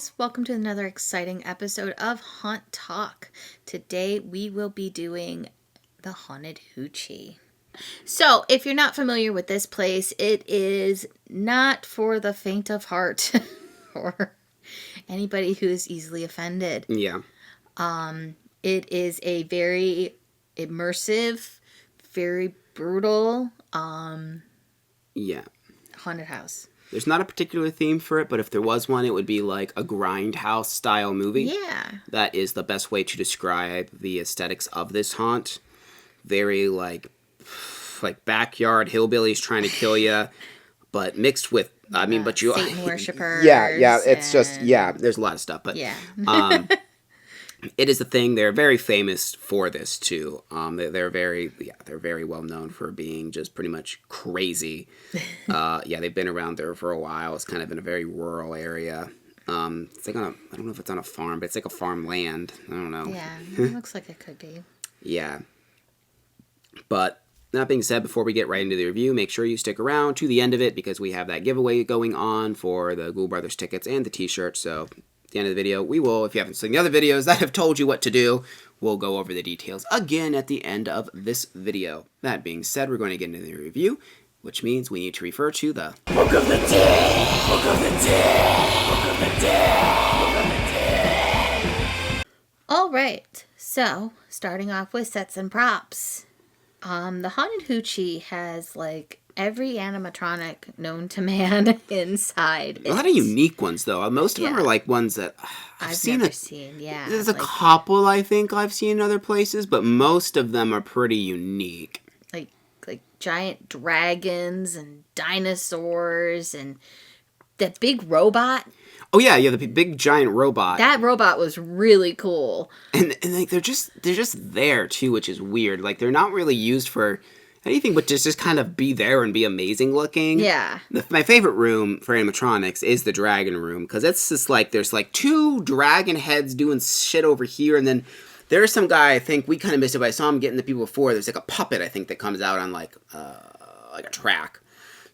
guys, welcome to another exciting episode of Haunt Talk. Today we will be doing the Haunted Hoochie. So, if you're not familiar with this place, it is not for the faint of heart or anybody who is easily offended. Yeah. It is a very immersive, very brutal Yeah. haunted house. There's not a particular theme for it, but if there was one, it would be like a grindhouse style movie. Yeah. That is the best way to describe the aesthetics of this haunt. Very like backyard hillbillies trying to kill you, but mixed with but you Satan worshippers. Yeah. It's just there's a lot of stuff, but yeah. it is a thing. They're very famous for this too. They're very well known for being just pretty much crazy. They've been around there for a while. It's kind of in a very rural area. It's like I don't know if it's on a farm, but it's like a farmland. I don't know. Yeah, it looks like it could be. Yeah. But that being said, before we get right into the review, make sure you stick around to the end of it because we have that giveaway going on for the Ghoul Brothers tickets and the t-shirt. So at the end of the video, we will, if you haven't seen the other videos that have told you what to do, we'll go over the details again at the end of this video. That being said, we're going to get into the review, which means we need to refer to the Book of the Dead! Book of the Dead! Book of the Dead! Book of the Dead! All right, so starting off with sets and props. The Haunted Hoochie has like every animatronic known to man inside. A lot of unique ones, though. Most of them are like ones that I've never seen. Yeah, there's a couple I think I've seen in other places, but most of them are pretty unique. Like giant dragons and dinosaurs and that big robot. Oh yeah, the big giant robot. That robot was really cool. And like they're just there too, which is weird. Like they're not really used for anything but just kind of be there and be amazing looking. Yeah. My favorite room for animatronics is the dragon room because it's just like there's like two dragon heads doing shit over here, and then there's some guy, I think we kind of missed it, but I saw him getting the people before. There's like a puppet I think that comes out on like a track.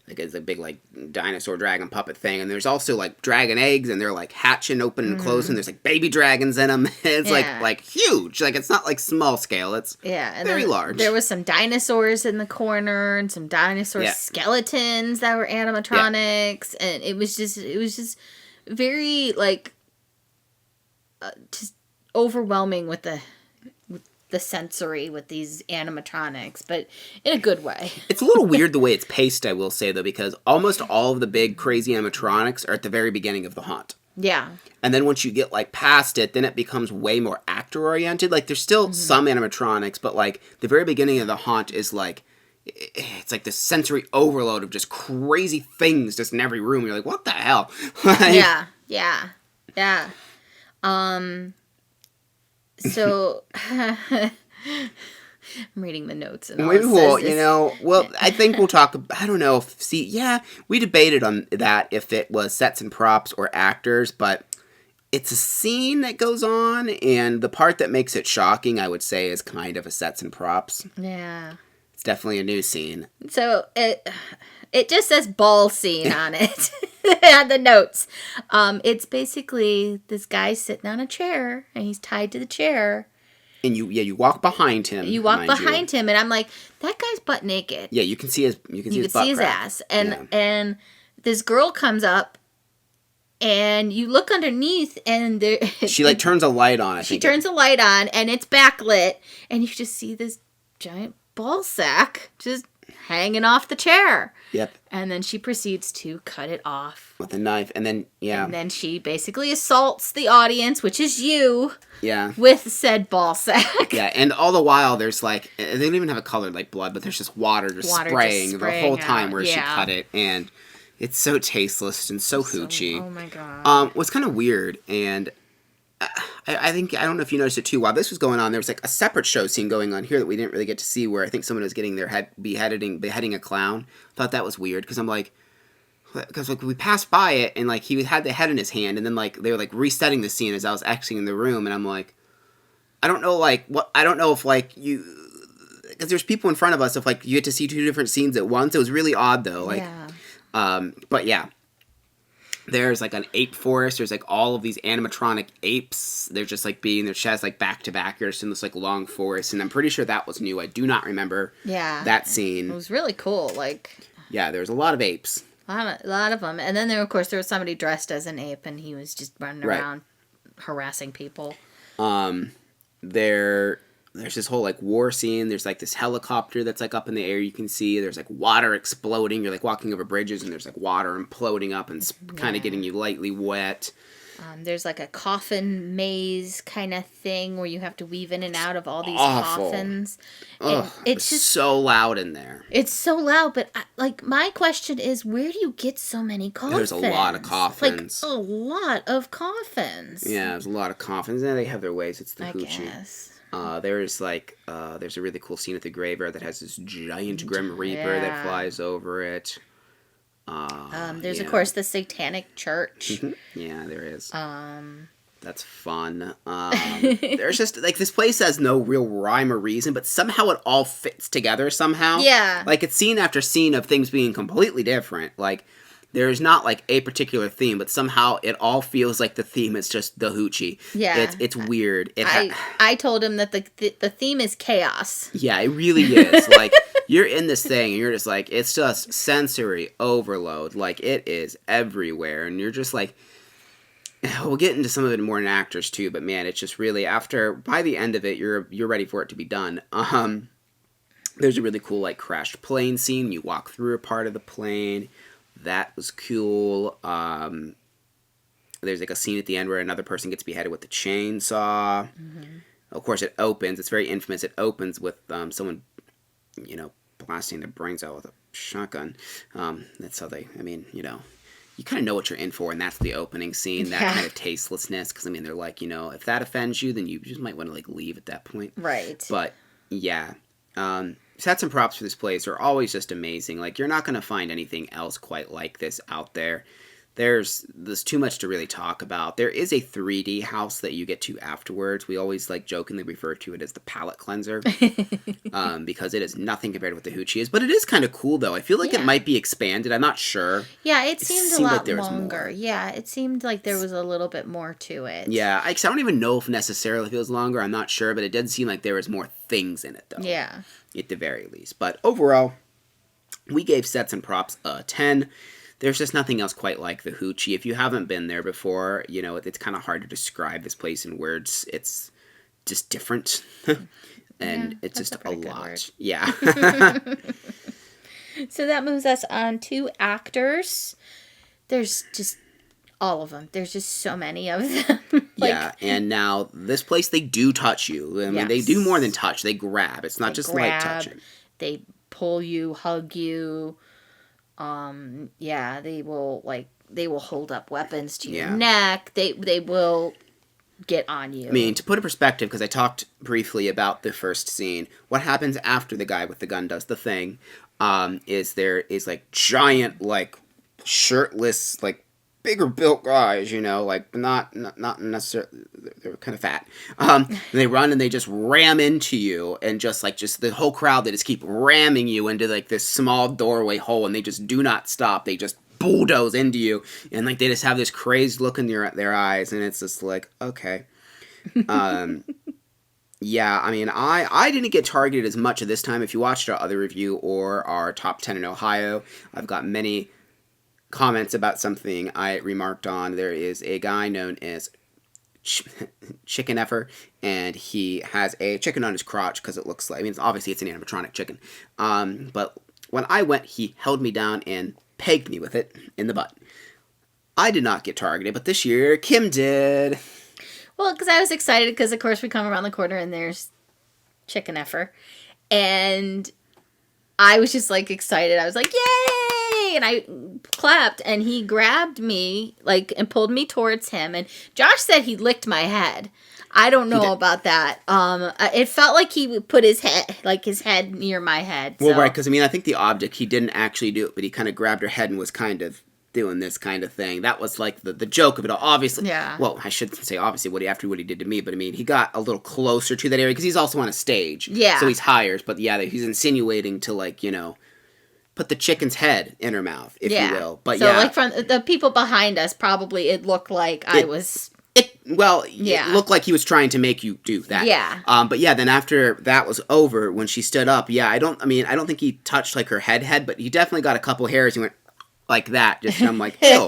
Like it's a big like dinosaur dragon puppet thing, and there's also like dragon eggs, and they're like hatching open and closing. There's like baby dragons in them. It's like huge. Like it's not like small scale. It's and very large. There was some dinosaurs in the corner and some dinosaur skeletons that were animatronics, and it was just very like just overwhelming with the sensory with these animatronics, but in a good way. It's a little weird the way it's paced, I will say, though, because almost all of the big crazy animatronics are at the very beginning of the haunt. Yeah. And then once you get like past it, then it becomes way more actor oriented. Like there's still some animatronics, but like the very beginning of the haunt is like it's like this sensory overload of just crazy things just in every room. You're like, what the hell? Yeah. So, I'm reading the notes and all. I think we'll talk. I don't know we debated on that if it was sets and props or actors, but it's a scene that goes on, and the part that makes it shocking, I would say, is kind of a sets and props. Yeah, it's definitely a new scene. So it just says ball scene on it. On the notes. It's basically this guy sitting on a chair and he's tied to the chair. And you walk behind him. You walk behind him, and I'm like, that guy's butt naked. Yeah, you can see his ass. And this girl comes up and you look underneath and she like turns a light on. She turns a light on and it's backlit and you just see this giant ball sack just hanging off the chair. Yep. And then she proceeds to cut it off with a knife, and then she basically assaults the audience, which is you. Yeah. With said ball sack. Yeah, and all the while there's like they don't even have a color like blood, but there's just water spraying the whole time where she cut it, and it's so tasteless and so hoochie. Oh my god. What's kind of weird, and I don't know if you noticed it too. While this was going on, there was like a separate show scene going on here that we didn't really get to see, where I think someone was getting their head beheading a clown. Thought that was weird because I'm like, because like we passed by it and like he had the head in his hand, and then like they were like resetting the scene as I was exiting the room, and I'm like, I don't know if like you, because there's people in front of us, if like you get to see two different scenes at once. It was really odd though. Like, but yeah. There's like an ape forest. There's like all of these animatronic apes. They're just like being their chests like back to back. You're just in this like long forest, and I'm pretty sure that was new. I do not remember that scene. It was really cool. Like, yeah, there was a lot of apes. A lot of them, and then there was somebody dressed as an ape, and he was just running around harassing people. There's this whole like war scene. There's like this helicopter that's like up in the air. You can see there's like water exploding. You're like walking over bridges and there's like water imploding up and kind of getting you lightly wet. There's like a coffin maze kind of thing where you have to weave in and out of all these coffins. Ugh, it's just so loud in there. It's so loud, but my question is, where do you get so many coffins? There's a lot of coffins. Like a lot of coffins. Yeah, there's a lot of coffins. And they have their ways. It's the Hoochie. Guess. There's a really cool scene at the graveyard that has this giant Grim Reaper that flies over it. There's of course the Satanic Church. Yeah, there is. That's fun. There's just like this place has no real rhyme or reason, but somehow it all fits together somehow. Yeah. Like it's scene after scene of things being completely different. Like there's not like a particular theme, but somehow it all feels like the theme is just the Hoochie. Yeah. It's weird. I told him that the theme is chaos. Yeah, it really is. Like, you're in this thing and you're just like, it's just sensory overload. Like, it is everywhere. And you're just like, we'll get into some of it more in actors too, but man, it's just really, by the end of it, you're ready for it to be done. There's a really cool, like, crashed plane scene. You walk through a part of the plane. That was cool. There's like a scene at the end where another person gets beheaded with a chainsaw. Of course, it opens. It's very infamous. It opens with someone, blasting their brains out with a shotgun. That's how you kind of know what you're in for, and that's the opening scene. That kind of tastelessness, because they're like, if that offends you, then you just might want to like leave at that point. Right. But yeah. Sets and props for this place are always just amazing. Like, you're not going to find anything else quite like this out there. There's too much to really talk about. There is a 3D house that you get to afterwards. We always, like, jokingly refer to it as the palate cleanser. Because it is nothing compared to what the Hoochie is. But it is kind of cool, though. I feel like it might be expanded. I'm not sure. Yeah, it seemed a lot longer. Yeah, it seemed like there was a little bit more to it. Yeah, I don't even know if necessarily if it was longer. I'm not sure. But it did seem like there was more things in it, though. Yeah. At the very least. But overall, we gave sets and props a 10. There's just nothing else quite like the Hoochie. If you haven't been there before, it's kind of hard to describe this place in words. It's just different. And it's just a lot. Yeah. So that moves us on to actors. There's just all of them. There's just so many of them. Yeah, and now this place, they do touch you. I mean, they do more than touch. They grab. It's not just light touching. They pull you, hug you. They will hold up weapons to your neck. They will get on you. I mean, to put in perspective, because I talked briefly about the first scene, what happens after the guy with the gun does the thing, is there is like giant, like shirtless, like bigger built guys, like not necessarily, they're kind of fat. They run and they just ram into you, and just the whole crowd, they just keep ramming you into like this small doorway hole, and they just do not stop. They just bulldoze into you, and like they just have this crazed look in their eyes, and it's just like, okay. Yeah, I mean, I didn't get targeted as much at this time. If you watched our other review or our top 10 in Ohio, I've got many comments about something I remarked on. There is a guy known as Chicken Effer, and he has a chicken on his crotch because it looks like, obviously it's an animatronic chicken. But when I went, he held me down and pegged me with it in the butt. I did not get targeted, but this year Kim did. Well, because I was excited because, of course, we come around the corner and there's Chicken Effer. And I was just, like, excited. I was like, yay! And I clapped, and he grabbed me, like, and pulled me towards him. And Josh said he licked my head. I don't know about that. It felt like he put his head near my head. Well, right, because, I think the object, he didn't actually do it, but he kind of grabbed her head and was kind of doing this kind of thing. That was like the joke of it all. Obviously, well, I shouldn't say obviously what he did to me, but he got a little closer to that area because he's also on a stage. Yeah. So he's higher, but yeah, he's insinuating to put the chicken's head in her mouth, if you will. But so like from the people behind us, probably it looked like I was. It looked like he was trying to make you do that. Yeah. But yeah, then after that was over, when she stood up, I don't think he touched like her head, but he definitely got a couple hairs. He went like that. Just I'm like, ew.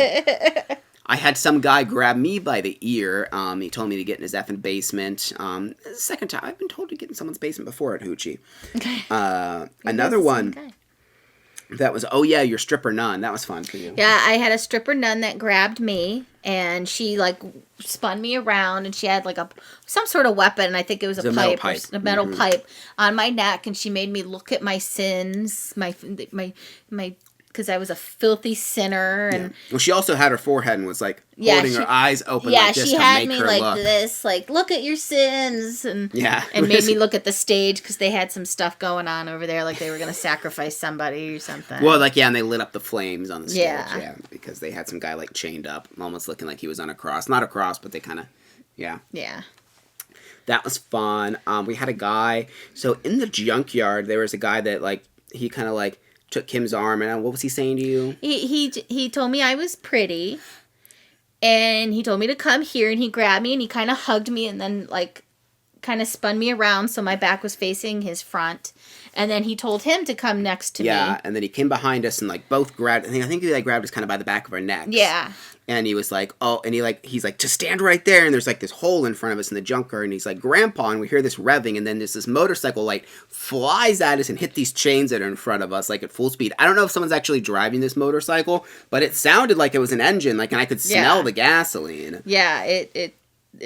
I had some guy grab me by the ear. He told me to get in his effing basement. Second time. I've been told to get in someone's basement before at Hoochie. Another one. That was, your stripper nun. That was fun for you. Yeah, I had a stripper nun that grabbed me, and she, like, spun me around, and she had, like, some sort of weapon. I think it was a metal pipe on my neck, and she made me look at my sins, my because I was a filthy sinner. And well, she also had her forehead and was, like, holding her eyes open like this to make her look. Yeah, she had me like this, like, look at your sins. And made me look at the stage because they had some stuff going on over there, like they were going to sacrifice somebody or something. Well, and they lit up the flames on the stage. Because they had some guy, like, chained up, almost looking like he was on a cross. Not a cross, but they kind of, Yeah. That was fun. We had a guy, so in the junkyard, there was a guy that, like, he kind of, like, took Kim's arm, and what was he saying to you? He told me I was pretty, and he told me to come here, and he grabbed me, and he kind of hugged me, and then, like, kind of spun me around so my back was facing his front, and then he told him to come next to me. Yeah, and then he came behind us and, like, both grabbed, I think he, like, grabbed us kind of by the back of our necks. Yeah. And he was like, he's like, just stand right there. And there's, like, this hole in front of us in the junkyard. And he's like, Grandpa. And we hear this revving. And then there's this motorcycle, like, flies at us and hit these chains that are in front of us, like, at full speed. I don't know if someone's actually driving this motorcycle, but it sounded like it was an engine. Like, and I could smell the gasoline. Yeah, it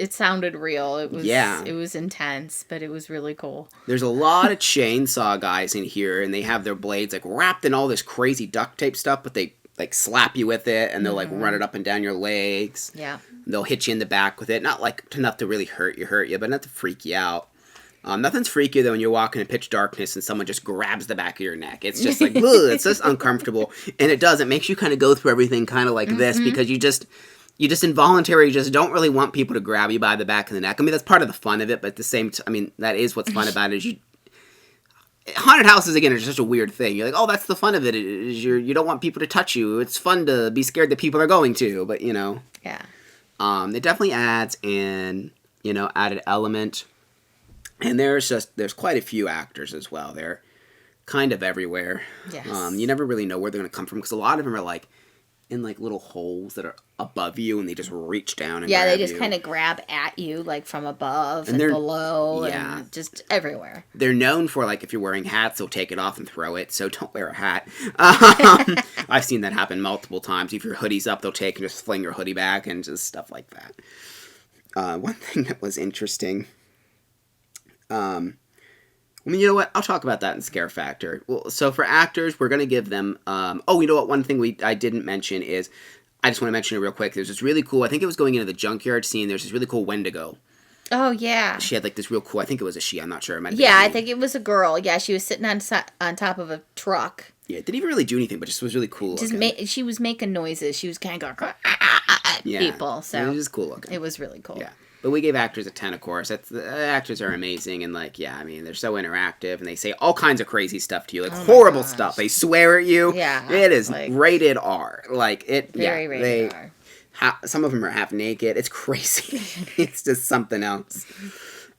sounded real. It was intense, but it was really cool. There's a lot of chainsaw guys in here, and they have their blades, like, wrapped in all this crazy duct tape stuff, but they, like, slap you with it, and they'll, like, run it up and down your legs. Yeah. They'll hit you in the back with it. Not, like, enough to really hurt you, but not to freak you out. Nothing's freakier than when you're walking in pitch darkness and someone just grabs the back of your neck. It's just like, ugh, it's just uncomfortable. And it does. It makes you kind of go through everything kind of like this, because you just involuntarily just don't really want people to grab you by the back of the neck. I mean, that's part of the fun of it, but at the same time, that is what's fun about it, is haunted houses, again, are just a weird thing. You're like, oh, that's the fun of it. You don't want people to touch you. It's fun to be scared that people are going to, but, Yeah. It definitely adds an, added element. And there's quite a few actors as well. They're kind of everywhere. Yes. You never really know where they're going to come from, because a lot of them are, like, in, like, little holes that are above you, and they just reach down and grab you. Yeah, they just kind of grab at you, like, from above and below, and just everywhere. They're known for, like, if you're wearing hats, they'll take it off and throw it, so don't wear a hat. I've seen that happen multiple times. If your hoodie's up, they'll take and just fling your hoodie back, and just stuff like that. One thing that was interesting, you know what? I'll talk about that in Scare Factor. Well, so for actors, we're going to give them... you know what? One thing I didn't mention is... I just want to mention it real quick. There's this really cool... I think it was going into the junkyard scene. There's this really cool Wendigo. Oh, yeah. She had, like, this real cool... I think it was a she. I'm not sure. It might have I think it was a girl. Yeah, she was sitting on top of a truck. Yeah, didn't even really do anything, but just was really cool looking. She was making noises. She was kind of going... people, so... It was just cool looking. It was really cool. Yeah. But we gave actors a 10, of course. The actors are amazing, and, like, they're so interactive, and they say all kinds of crazy stuff to you, like, horrible stuff. They swear at you. Yeah. It is, like, rated R. Like, it... Very rated R. Some of them are half naked. It's crazy. It's just something else.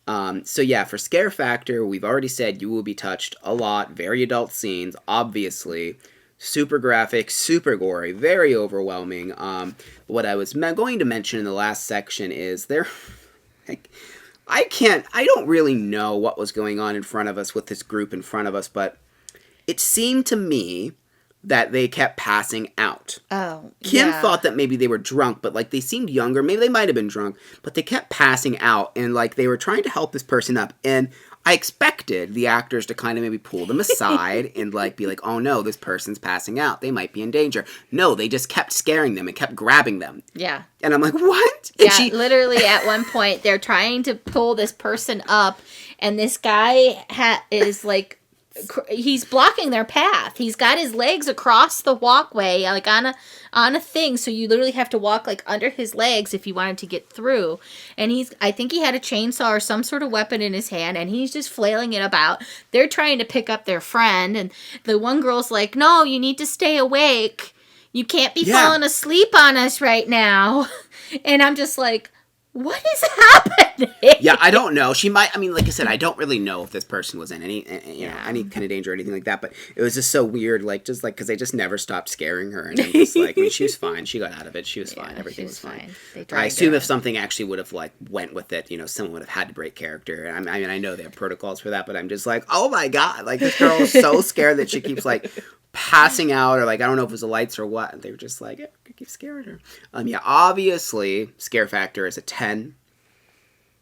For Scare Factor, we've already said you will be touched a lot. Very adult scenes, obviously. Super graphic, super gory, very overwhelming. What I was going to mention in the last section is I don't really know what was going on in front of us with this group in front of us, but it seemed to me that they kept passing out. Oh, Kim thought that maybe they were drunk, but, like, they seemed younger. Maybe they might have been drunk, but they kept passing out, and, like, they were trying to help this person up, and I expected the actors to kind of maybe pull them aside and, like, be like, oh, no, this person's passing out. They might be in danger. No, they just kept scaring them and kept grabbing them. Yeah. And I'm like, what? And literally at one point, they're trying to pull this person up, and this guy is, like, he's blocking their path. He's got his legs across the walkway, like on a thing. So you literally have to walk like under his legs if you wanted to get through. And I think he had a chainsaw or some sort of weapon in his hand, and he's just flailing it about. They're trying to pick up their friend, and the one girl's like, "No, you need to stay awake. You can't be falling asleep on us right now." And I'm just like, what is happening? Yeah, I don't know. She might. I mean, like I said, I don't really know if this person was in any any kind of danger or anything like that. But it was just so weird, like because they just never stopped scaring her, and I'm just like, I mean, she was fine. She got out of it. She was fine. Everything was fine. I assume if something actually would have like went with it, someone would have had to break character. I mean, I know they have protocols for that, but I'm just like, oh my god, like this girl is so scared that she keeps like passing out, or like I don't know if it was the lights or what. And they were just like, keep scaring her. Yeah, obviously, scare factor is a 10.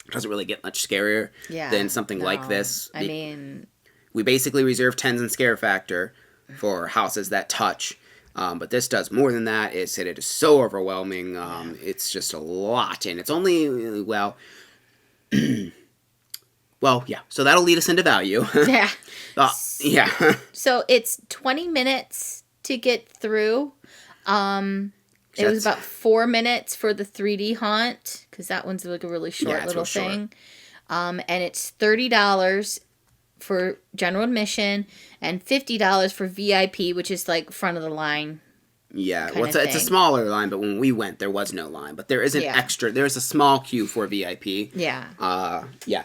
It doesn't really get much scarier than something like this. I mean, we basically reserve 10s in scare factor for houses that touch. But this does more than that. It is so overwhelming. It's just a lot, and it's only well, yeah. So that'll lead us into value. Yeah. Yeah. So it's 20 minutes to get through. It was about 4 minutes for the 3D haunt, because that one's like a really short little thing. And it's $30 for general admission and $50 for VIP, which is like front of the line. Yeah, well, it's a smaller line, but when we went, there was no line. But there is an extra. There's a small queue for VIP. Yeah. Yeah.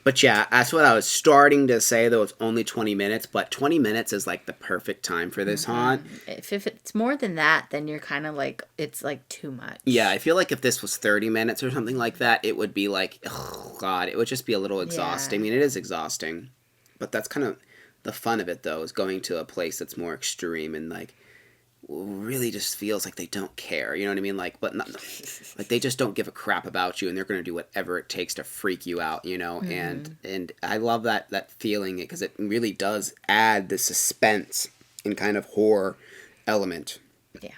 But yeah, that's what I was starting to say, though it's only 20 minutes, but 20 minutes is like the perfect time for this haunt. If it's more than that, then you're kind of like, it's like too much. Yeah, I feel like if this was 30 minutes or something like that, it would be like, oh god, it would just be a little exhausting. I mean, it is exhausting, but that's kind of the fun of it, though, is going to a place that's more extreme and like, really just feels like they don't care, you know what I mean? Like, but not, like they just don't give a crap about you, and they're going to do whatever it takes to freak you out, and I love that feeling, because it really does add the suspense and kind of horror element. Yeah.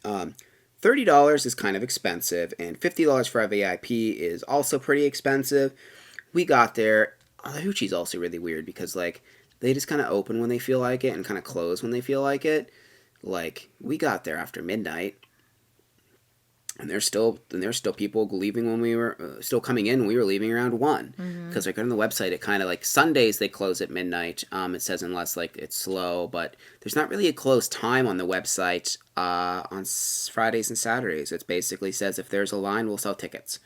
$30 is kind of expensive, and $50 for a VIP is also pretty expensive. We got there. The Hoochie's also really weird, because like they just kind of open when they feel like it and kind of close when they feel like it. Like, we got there after midnight, and there's still people leaving when we were still coming in when we were leaving around 1. Because like on the website, it kind of like Sundays they close at midnight. It says unless like it's slow, but there's not really a close time on the website on Fridays and Saturdays. It basically says if there's a line, we'll sell tickets.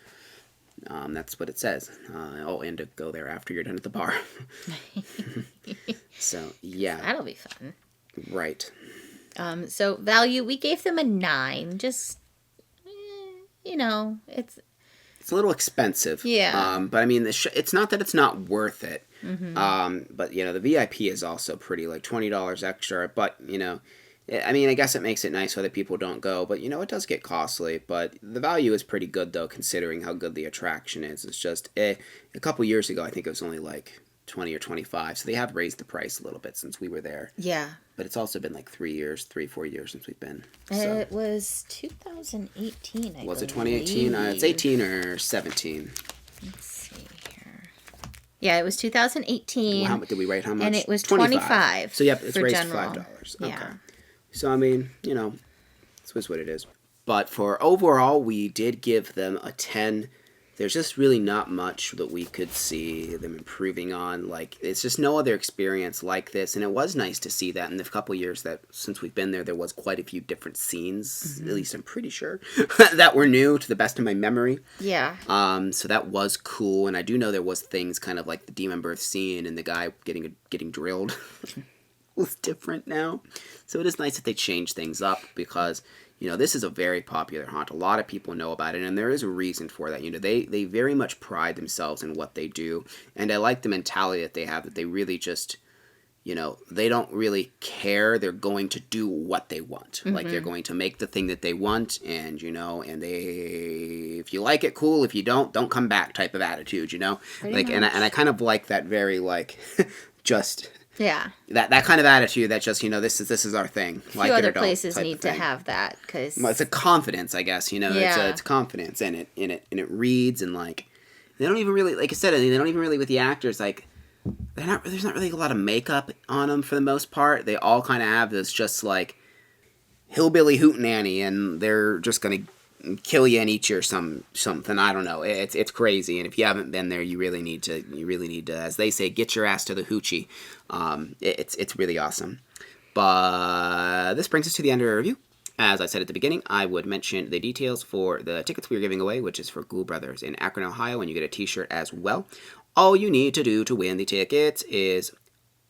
That's what it says. And to go there after you're done at the bar. So yeah, that'll be fun. Right. So value, we gave them a 9. Just, it's a little expensive. Yeah. But I mean, it's not that it's not worth it. But the VIP is also pretty, like $20 extra. But I mean, I guess it makes it nice so that people don't go. But it does get costly. But the value is pretty good, though, considering how good the attraction is. It's just a couple years ago, I think it was only like 20 or 25, so they have raised the price a little bit since we were there. Yeah. But it's also been like 4 years since we've been. So. It was 2018, Was it 2018? It's 18 or 17. Let's see here. Yeah, it was 2018. Well, did we rate how much? And it was 25. So yep, it's raised general. $5. Okay. Yeah. So I mean, it's what it is. But for overall, we did give them a 10. There's just really not much that we could see them improving on. Like, it's just no other experience like this. And it was nice to see that in the couple years that since we've been there was quite a few different scenes, at least I'm pretty sure, that were new to the best of my memory. Yeah. So that was cool. And I do know there was things kind of like the demon birth scene and the guy getting drilled was different now. So it is nice that they changed things up, because this is a very popular haunt. A lot of people know about it, and there is a reason for that. They very much pride themselves in what they do, and I like the mentality that they have, that they really just, they don't really care. They're going to do what they want. Like, they're going to make the thing that they want, and, and if you like it, cool. If you don't come back type of attitude, Pretty much. And I kind of like that very, like, just... Yeah. That kind of attitude that just, this is our thing. A few other places need to have that, because... Well, it's a confidence, I guess, Yeah. It's confidence in it, and it reads, and, like, they don't even really, like I said, they don't even really, with the actors, like, there's not really a lot of makeup on them for the most part. They all kind of have this just like hillbilly hootenanny, and they're just gonna kill you and eat you or something. I don't know. It's crazy, and if you haven't been there, you really need to, as they say, get your ass to the hoochie. It's really awesome. But this brings us to the end of our review. As I said at the beginning, I would mention the details for the tickets we are giving away, which is for Ghoul Brothers in Akron, Ohio, and you get a t-shirt as well. All you need to do to win the tickets is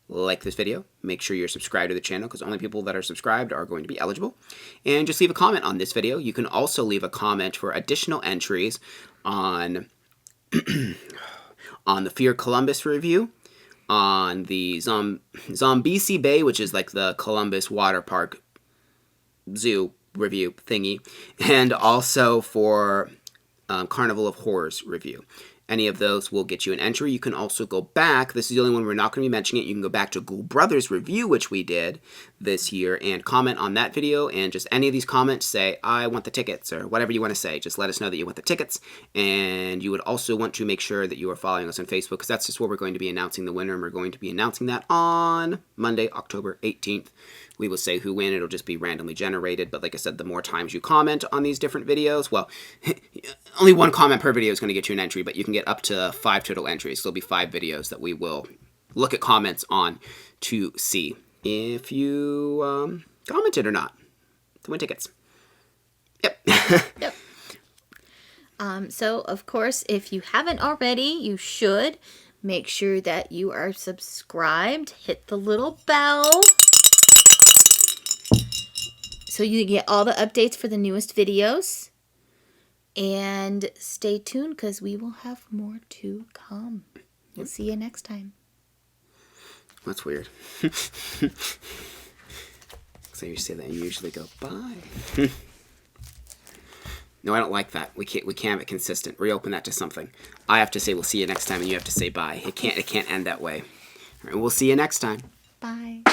like this video, make sure you're subscribed to the channel because only people that are subscribed are going to be eligible, and just leave a comment on this video. You can also leave a comment for additional entries on on the Fear Columbus review, on the Zombiesi Bay, which is like the Columbus water park zoo review thingy, and also for Carnival of Horrors review. Any of those will get you an entry. You can also go back. This is the only one we're not going to be mentioning it. You can go back to Ghoul Brothers review, which we did this year, and comment on that video. And just any of these comments, say, I want the tickets, or whatever you want to say. Just let us know that you want the tickets. And you would also want to make sure that you are following us on Facebook, because that's just where we're going to be announcing the winner. And we're going to be announcing that on Monday, October 18th. We will say who win. It'll just be randomly generated. But like I said, the more times you comment on these different videos, well, only one comment per video is going to get you an entry, but you can get up to 5 total entries. So there'll be 5 videos that we will look at comments on to see if you commented or not to win tickets. Yep. Yep. So, of course, if you haven't already, you should make sure that you are subscribed. Hit the little bell so you get all the updates for the newest videos. And stay tuned because we will have more to come. We'll see you next time. That's weird. So you say that and you usually go, bye. No, I don't like that. We can't have it consistent. Reopen that to something. I have to say we'll see you next time, and you have to say bye. It can't end that way. All right, we'll see you next time. Bye.